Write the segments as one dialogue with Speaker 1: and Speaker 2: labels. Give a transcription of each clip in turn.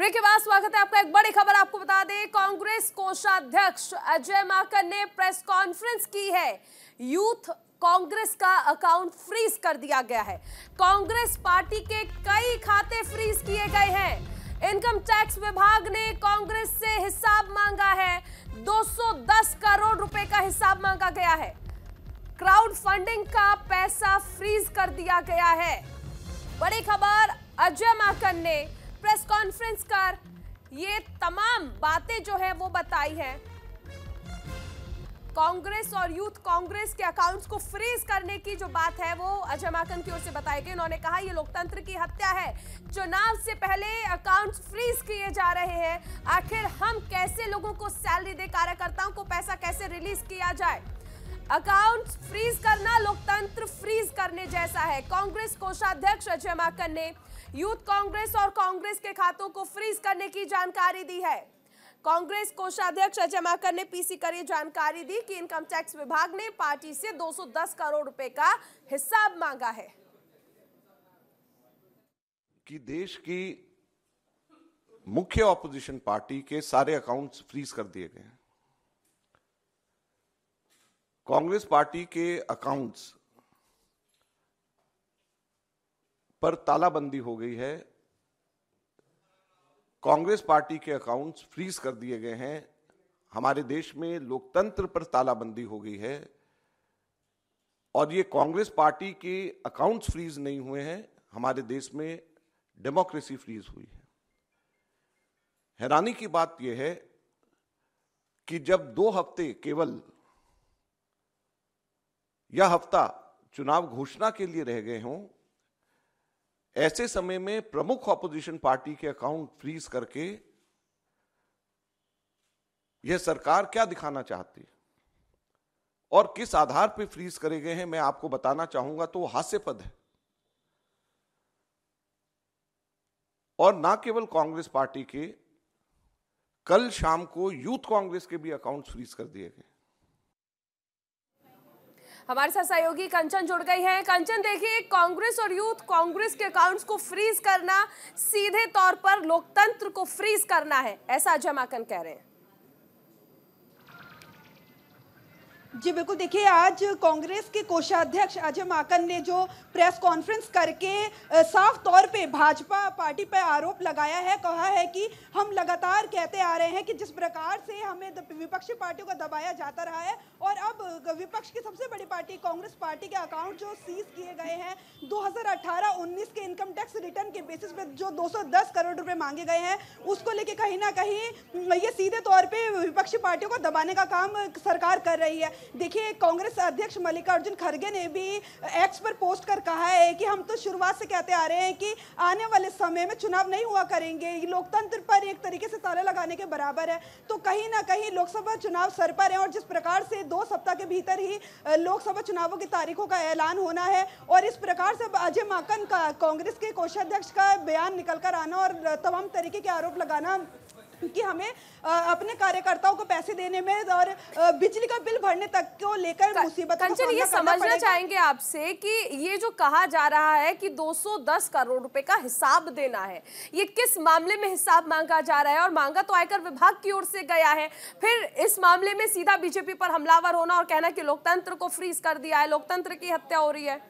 Speaker 1: Break के बाद स्वागत है आपका। एक बड़ी खबर आपको बता दें, कांग्रेस कोषाध्यक्ष अजय माकन ने प्रेस कॉन्फ्रेंस की है। यूथ कांग्रेस का अकाउंट फ्रीज कर दिया गया है। कांग्रेस पार्टी के कई खाते फ्रीज किए गए हैं। इनकम टैक्स विभाग ने कांग्रेस से हिसाब मांगा है। 210 करोड़ रुपए का हिसाब मांगा गया है। क्राउड फंडिंग का पैसा फ्रीज कर दिया गया है। बड़ी खबर, अजय माकन ने प्रेस कॉन्फ्रेंस कर ये तमाम बातें जो है वो बताई है। कांग्रेस और यूथ कांग्रेस के अकाउंट्स को फ्रीज करने की जो बात है वो अजय माकन की ओर से बताई गई। उन्होंने कहा ये लोकतंत्र की हत्या है। चुनाव से पहले अकाउंट्स फ्रीज किए जा रहे हैं। आखिर हम कैसे लोगों को सैलरी दे, कार्यकर्ताओं को पैसा कैसे रिलीज किया जाए। अकाउंट्स फ्रीज करना लोकतंत्र फ्रीज करने जैसा है। कांग्रेस कोषाध्यक्ष अजय माकन ने यूथ कांग्रेस और कांग्रेस के खातों को फ्रीज करने की जानकारी दी है। कांग्रेस कोषाध्यक्ष अजय माकन ने पीसी कर जानकारी दी कि इनकम टैक्स विभाग ने पार्टी से 210 करोड़ रुपए का हिसाब मांगा है।
Speaker 2: कि देश की मुख्य ऑपोजिशन पार्टी के सारे अकाउंट्स फ्रीज कर दिए गए हैं। कांग्रेस पार्टी के अकाउंट्स पर तालाबंदी हो गई है। कांग्रेस पार्टी के अकाउंट्स फ्रीज कर दिए गए हैं। हमारे देश में लोकतंत्र पर तालाबंदी हो गई है और ये कांग्रेस पार्टी के अकाउंट्स फ्रीज नहीं हुए हैं, हमारे देश में डेमोक्रेसी फ्रीज हुई है। हैरानी की बात यह है कि जब 2 हफ्ते केवल यह हफ्ता चुनाव घोषणा के लिए रह गए हों, ऐसे समय में प्रमुख ऑपोजिशन पार्टी के अकाउंट फ्रीज करके यह सरकार क्या दिखाना चाहती है और किस आधार पर फ्रीज करे गए हैं, मैं आपको बताना चाहूंगा तो हास्यास्पद है। और ना केवल कांग्रेस पार्टी के, कल शाम को यूथ कांग्रेस के भी अकाउंट फ्रीज कर दिए गए।
Speaker 1: हमारे साथ सहयोगी कंचन जुड़ गई है। कंचन, देखिए, कांग्रेस और यूथ कांग्रेस के अकाउंट्स को फ्रीज करना सीधे तौर पर लोकतंत्र को फ्रीज करना है, ऐसा अजय माकन कह रहे हैं।
Speaker 3: जी बिल्कुल, देखिए, आज कांग्रेस के कोषाध्यक्ष अजय माकन ने जो प्रेस कॉन्फ्रेंस करके साफ तौर पे भाजपा पार्टी पर आरोप लगाया है, कहा है कि हम लगातार कहते आ रहे हैं कि जिस प्रकार से हमें विपक्षी पार्टियों को दबाया जाता रहा है और अब विपक्ष की सबसे बड़ी पार्टी कांग्रेस पार्टी के अकाउंट जो सीज किए गए हैं 2018-19 के इनकम टैक्स रिटर्न के बेसिस पे जो 210 करोड़ रुपए मांगे गए हैं, उसको लेके कहीं ना कहीं ये सीधे तौर पे विपक्षी पार्टियों को दबाने का काम सरकार कर रही है। देखिए, कांग्रेस अध्यक्ष मल्लिकार्जुन खड़गे ने भी एक्स पर पोस्ट कर कहा है कि हम तो शुरुआत से कहते आ रहे हैं कि आने वाले समय में चुनाव नहीं हुआ करेंगे, ये लोकतंत्र पर एक तरीके से ताला लगाने के बराबर है। तो कहीं ना कहीं लोकसभा चुनाव सर पर है और जिस प्रकार से 2 सप्ताह के भीतर ही लोकसभा चुनावों की तारीखों का ऐलान होना है और इस प्रकार से अजय माकन का, कांग्रेस के कोषाध्यक्ष का बयान निकल कर आना और तमाम तरीके के आरोप लगाना कि हमें अपने कार्यकर्ताओं को पैसे देने में और बिजली का बिल भरने तक को लेकर मुसीबत का सामना
Speaker 1: ये समझना चाहेंगे आपसे कि ये जो कहा जा रहा है कि 210 करोड़ रुपए का हिसाब देना है, ये किस मामले में हिसाब मांगा जा रहा है? और मांगा तो आयकर विभाग की ओर से गया है, फिर इस मामले में सीधा बीजेपी पर हमलावर होना और कहना कि लोकतंत्र को फ्रीज कर दिया है, लोकतंत्र की हत्या हो रही है।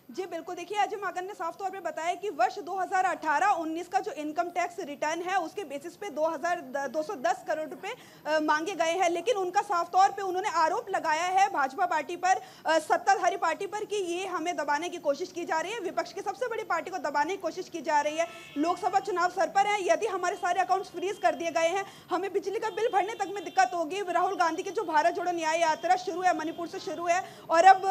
Speaker 3: जी बिल्कुल, देखिए, अजय माकन ने साफ तौर पे बताया कि वर्ष 2018-19 का जो इनकम टैक्स रिटर्न है उसके बेसिस पे 210 करोड़ रुपए मांगे गए हैं, लेकिन उनका साफ तौर पे उन्होंने आरोप लगाया है भाजपा पार्टी पर, सत्ताधारी पार्टी पर, कि ये हमें दबाने की कोशिश की जा रही है, विपक्ष की सबसे बड़ी पार्टी को दबाने की कोशिश की जा रही है। लोकसभा चुनाव सर पर है, यदि हमारे सारे अकाउंट्स फ्रीज कर दिए गए हैं, हमें बिजली का बिल भरने तक में दिक्कत होगी। राहुल गांधी की जो भारत जोड़ो न्याय यात्रा शुरू है, मणिपुर से शुरू है और अब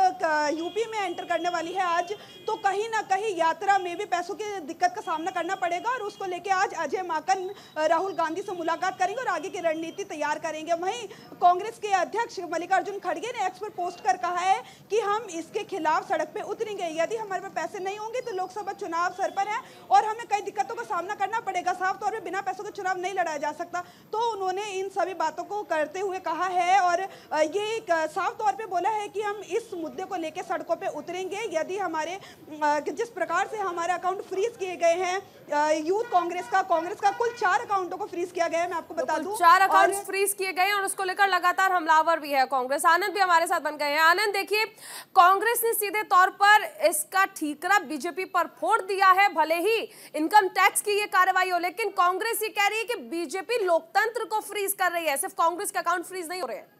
Speaker 3: यूपी में एंटर करने वाली है आज, तो कहीं ना कहीं यात्रा में भी पैसों की दिक्कत का सामना करना पड़ेगा और उसको लेके आज अजय माकन राहुल गांधी से मुलाकात करेंगे और आगे की रणनीति तैयार करेंगे। वहीं कांग्रेस के अध्यक्ष मल्लिकार्जुन खड़गे ने एक्स पर पोस्ट कर कहा है कि हम इसके खिलाफ सड़क पे उतरेंगे, यदि हमारे पास पैसे नहीं होंगे तो लोकसभा चुनाव सर पर है और हमें कई दिक्कतों का सामना करना पड़ेगा। साफ तौर पर बिना पैसों के चुनाव नहीं लड़ाया जा सकता। तो उन्होंने इन सभी बातों को करते हुए कहा है और ये एक साफ तौर पे बोला है कि हम इस मुद्दे को लेकर सड़कों पे उतरेंगे यदि हमारे जिस प्रकार से हमारे अकाउंट फ्रीज किए गए हैं। यूथ कांग्रेस का कुल 4 अकाउंटों को फ्रीज किया गया है। मैं आपको बता दूं
Speaker 1: 4 अकाउंट फ्रीज किए गए और उसको लेकर लगातार हमलावर भी है कांग्रेस। आनंद भी हमारे साथ बन गए हैं। आनंद, देखिए, कांग्रेस ने सीधे तौर पर इसका ठीकरा बीजेपी पर फोड़ दिया है। भले ही इनकम टैक्स की ये कार्रवाई हो, लेकिन कांग्रेस ये कह रही है कि बीजेपी लोकतंत्र को फ्रीज कर रही है, सिर्फ कांग्रेस के अकाउंट फ्रीज नहीं हो रहे हैं।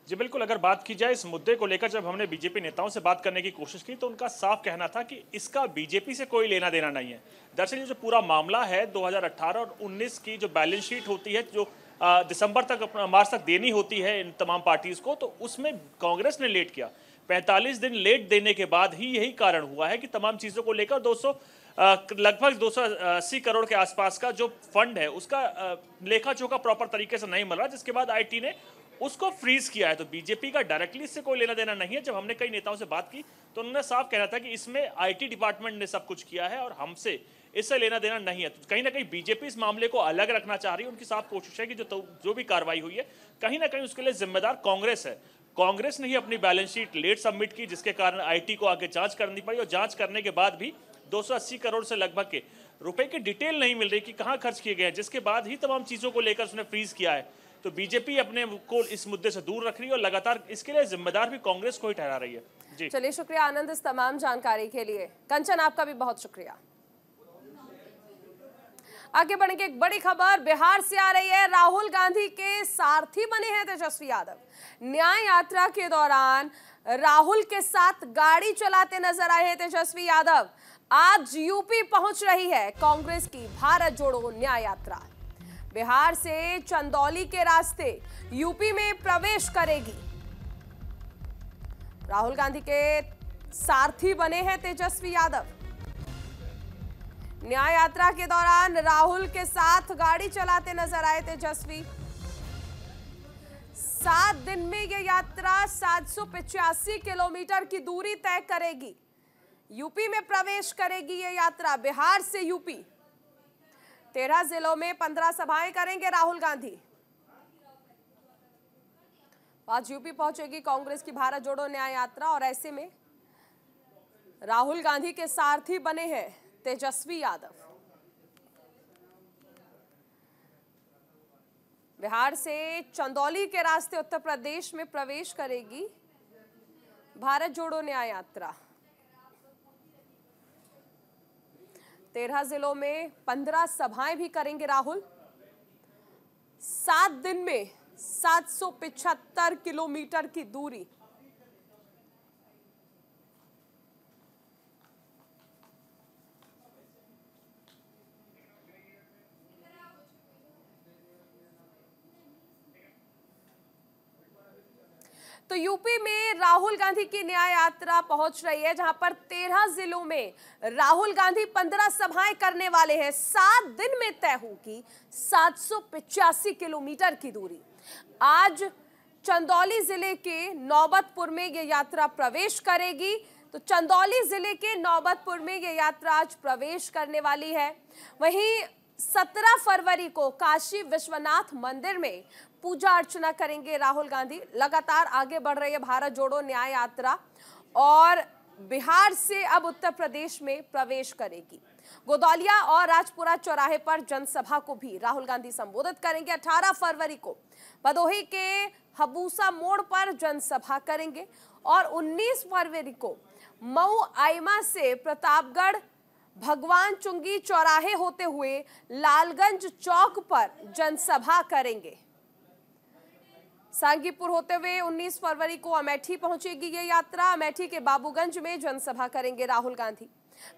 Speaker 4: जी बिल्कुल, अगर बात की जाए इस मुद्दे को लेकर, जब हमने बीजेपी नेताओं से बात करने की कोशिश की तो उनका साफ कहना था कि इसका बीजेपी से कोई लेना देना नहीं है। दरअसल ये जो पूरा मामला है 2018 और 19 की जो बैलेंस शीट होती है, जो दिसंबर तक, मार्च तक देनी होती है इन तमाम पार्टीज को, तो उसमें कांग्रेस ने लेट किया। 45 दिन लेट देने के बाद ही यही कारण हुआ है कि तमाम चीज़ों को लेकर लगभग 280 करोड़ के आसपास का जो फंड है उसका लेखा जोखा प्रॉपर तरीके से नहीं मिल रहा, जिसके बाद आईटी ने उसको फ्रीज किया है। तो बीजेपी का डायरेक्टली इससे कोई लेना देना नहीं है। जब हमने कई नेताओं से बात की तो उन्होंने साफ कहना था कि इसमें आईटी डिपार्टमेंट ने सब कुछ किया है और हमसे इससे लेना देना नहीं है। तो कहीं ना कहीं बीजेपी इस मामले को अलग रखना चाह रही है। उनकी साफ कोशिश है कि जो भी कार्रवाई हुई है कहीं ना कहीं उसके लिए जिम्मेदार कांग्रेस है। कांग्रेस ने ही अपनी बैलेंस शीट लेट सबमिट की, जिसके कारण आईटी को आगे जांच करनी पड़ी और जांच करने के बाद भी 280 करोड़ से लगभग के रुपए की डिटेल नहीं मिल रही कि कहां खर्च किए गए हैं, जिसके बाद ही तमाम चीजों को लेकर उसने फ्रीज किया है। तो बीजेपी अपने को इस मुद्दे से दूर रख रही है और लगातार इसके लिए जिम्मेदार भी कांग्रेस को ही ठहरा रही है। जी
Speaker 1: चलिए, शुक्रिया आनंद इस तमाम जानकारी के लिए। कंचन, आपका भी बहुत शुक्रिया। आगे बढ़ेंगे, एक बड़ी खबर बिहार से आ रही है। राहुल गांधी के सारथी बने हैं तेजस्वी यादव। न्याय यात्रा के दौरान राहुल के साथ गाड़ी चलाते नजर आए हैं तेजस्वी यादव। आज यूपी पहुंच रही है कांग्रेस की भारत जोड़ो न्याय यात्रा। बिहार से चंदौली के रास्ते यूपी में प्रवेश करेगी। राहुल गांधी के सारथी बने हैं तेजस्वी यादव। न्याय यात्रा के दौरान राहुल के साथ गाड़ी चलाते नजर आए तेजस्वी। 7 दिन में यह यात्रा 785 किलोमीटर की दूरी तय करेगी। यूपी में प्रवेश करेगी यह यात्रा, बिहार से यूपी। 13 जिलों में 15 सभाएं करेंगे राहुल गांधी। आज यूपी पहुंचेगी कांग्रेस की भारत जोड़ो न्याय यात्रा और ऐसे में राहुल गांधी के सारथी बने हैं तेजस्वी यादव। बिहार से चंदौली के रास्ते उत्तर प्रदेश में प्रवेश करेगी भारत जोड़ो न्याय यात्रा। 13 जिलों में 15 सभाएं भी करेंगे राहुल। 7 दिन में 775 किलोमीटर की दूरी। तो यूपी में राहुल गांधी की न्याय यात्रा पहुंच रही है, जहां पर 13 जिलों में राहुल गांधी 15 सभाएं करने वाले हैं। 7 दिन में तय होगी 785 किलोमीटर की दूरी। आज चंदौली जिले के नौबतपुर में यह यात्रा प्रवेश करेगी। तो चंदौली जिले के नौबतपुर में यह यात्रा आज प्रवेश करने वाली है। वहीं 17 फरवरी को काशी विश्वनाथ मंदिर में पूजा अर्चना करेंगे राहुल गांधी। लगातार आगे बढ़ रही है भारत जोड़ो न्याय यात्रा और बिहार से अब उत्तर प्रदेश में प्रवेश करेगी। गोदौलिया और राजपुरा चौराहे पर जनसभा को भी राहुल गांधी संबोधित करेंगे। 18 फरवरी को भदोही के हबूसा मोड़ पर जनसभा करेंगे और 19 फरवरी को मऊ आइमा से प्रतापगढ़ भगवान चुंगी चौराहे होते हुए लालगंज चौक पर जनसभा करेंगे। सांगीपुर होते हुए 19 फरवरी को अमेठी पहुंचेगी ये यात्रा। अमेठी के बाबूगंज में जनसभा करेंगे राहुल गांधी।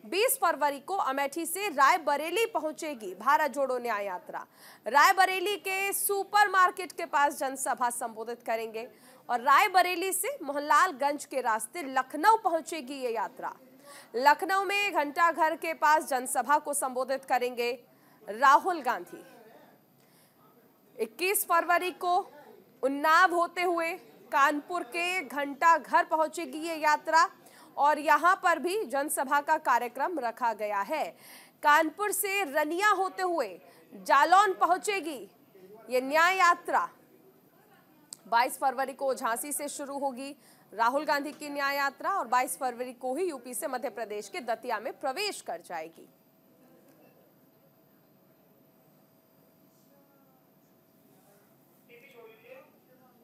Speaker 1: 20 फरवरी को अमेठी से रायबरेली पहुंचेगी भारत जोड़ो न्याय यात्रा। रायबरेली के सुपरमार्केट के पास जनसभा संबोधित करेंगे और रायबरेली से मोहनलालगंज के रास्ते लखनऊ पहुंचेगी ये यात्रा। लखनऊ में घंटा घर के पास जनसभा को संबोधित करेंगे राहुल गांधी। 21 फरवरी को उन्नाव होते हुए कानपुर के घंटा घर पहुंचेगी ये यात्रा और यहां पर भी जनसभा का कार्यक्रम रखा गया है। कानपुर से रनिया होते हुए जालौन पहुंचेगी ये न्याय यात्रा। 22 फरवरी को झांसी से शुरू होगी राहुल गांधी की न्याय यात्रा और 22 फरवरी को ही यूपी से मध्य प्रदेश के दतिया में प्रवेश कर जाएगी।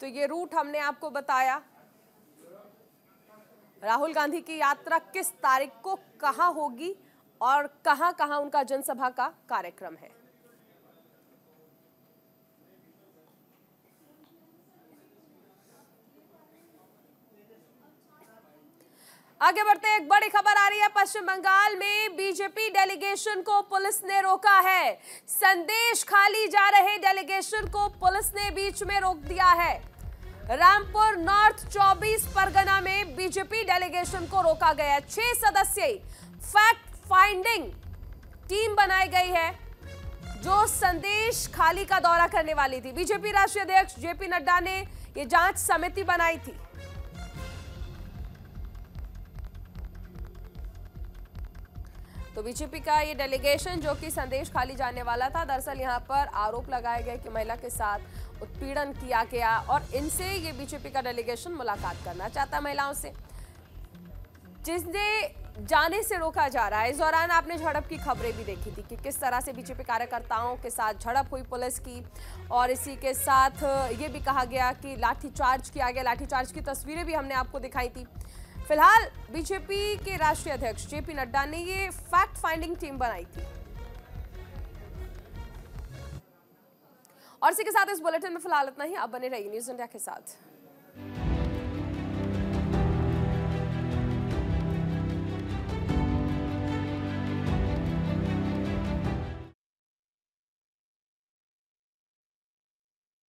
Speaker 1: तो ये रूट हमने आपको बताया। राहुल गांधी की यात्रा किस तारीख को कहां होगी और कहां कहां उनका जनसभा का कार्यक्रम है। आगे बढ़ते एक बड़ी खबर आ रही है। पश्चिम बंगाल में बीजेपी डेलीगेशन को पुलिस ने रोका है। संदेश खाली जा रहे डेलीगेशन को पुलिस ने बीच में रोक दिया है। रामपुर नॉर्थ 24 परगना में बीजेपी डेलीगेशन को रोका गया है। 6 सदस्यीय फैक्ट फाइंडिंग टीम बनाई गई है जो संदेश खाली का दौरा करने वाली थी। बीजेपी राष्ट्रीय अध्यक्ष जेपी नड्डा ने यह जांच समिति बनाई थी। तो बीजेपी का ये डेलीगेशन जो कि संदेश खाली जाने वाला था, दरअसल यहां पर आरोप लगाए गए कि महिला के साथ उत्पीड़न किया गया और इनसे ये बीजेपी का डेलीगेशन मुलाकात करना चाहता महिलाओं से, जिसने जाने से रोका जा रहा है। इस दौरान आपने झड़प की खबरें भी देखी थी कि किस तरह से बीजेपी कार्यकर्ताओं के साथ झड़प हुई पुलिस की, और इसी के साथ ये भी कहा गया कि लाठीचार्ज किया गया। लाठीचार्ज की तस्वीरें भी हमने आपको दिखाई थी। फिलहाल बीजेपी के राष्ट्रीय अध्यक्ष जेपी नड्डा ने ये फैक्ट फाइंडिंग टीम बनाई थी। और इसी के साथ इस बुलेटिन में फिलहाल इतना ही। आप बने रहिए न्यूज़ इंडिया के साथ।